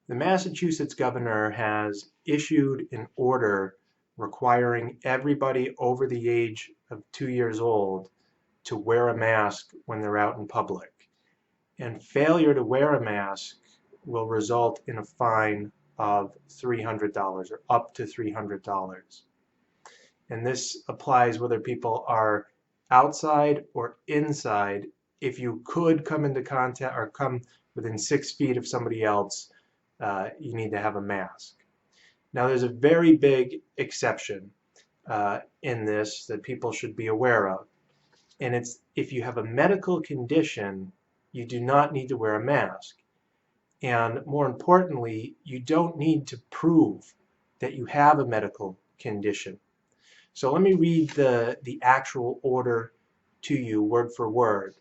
The Massachusetts governor has issued an order requiring everybody over the age of 2 years old to wear a mask when they're out in public. And failure to wear a mask will result in a fine of $300 or up to $300. And this applies whether people are outside or inside. If you could come into contact or come within 6 feet of somebody else, you need to have a mask. Now, there's a very big exception in this that people should be aware of. And it's if you have a medical condition, you do not need to wear a mask. And more importantly, you don't need to prove that you have a medical condition. So let me read the actual order to you word for word.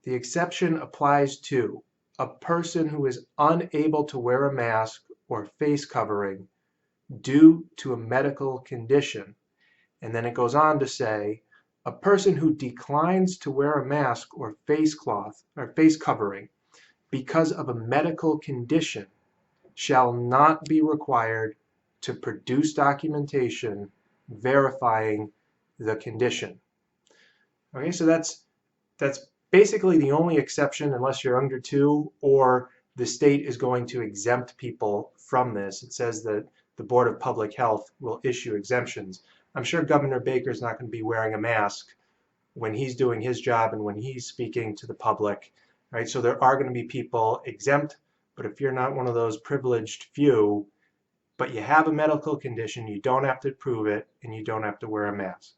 The exception applies to a person who is unable to wear a mask or face covering due to a medical condition. And then it goes on to say, a person who declines to wear a mask or face cloth or face covering because of a medical condition shall not be required to produce documentation verifying the condition. Okay, so that's basically the only exception unless you're under 2 or the state is going to exempt people from this. It says that the Board of Public Health will issue exemptions. I'm sure Governor Baker's not going to be wearing a mask when he's doing his job and when he's speaking to the public, right? So there are going to be people exempt, but if you're not one of those privileged few, but you have a medical condition, you don't have to prove it, and you don't have to wear a mask.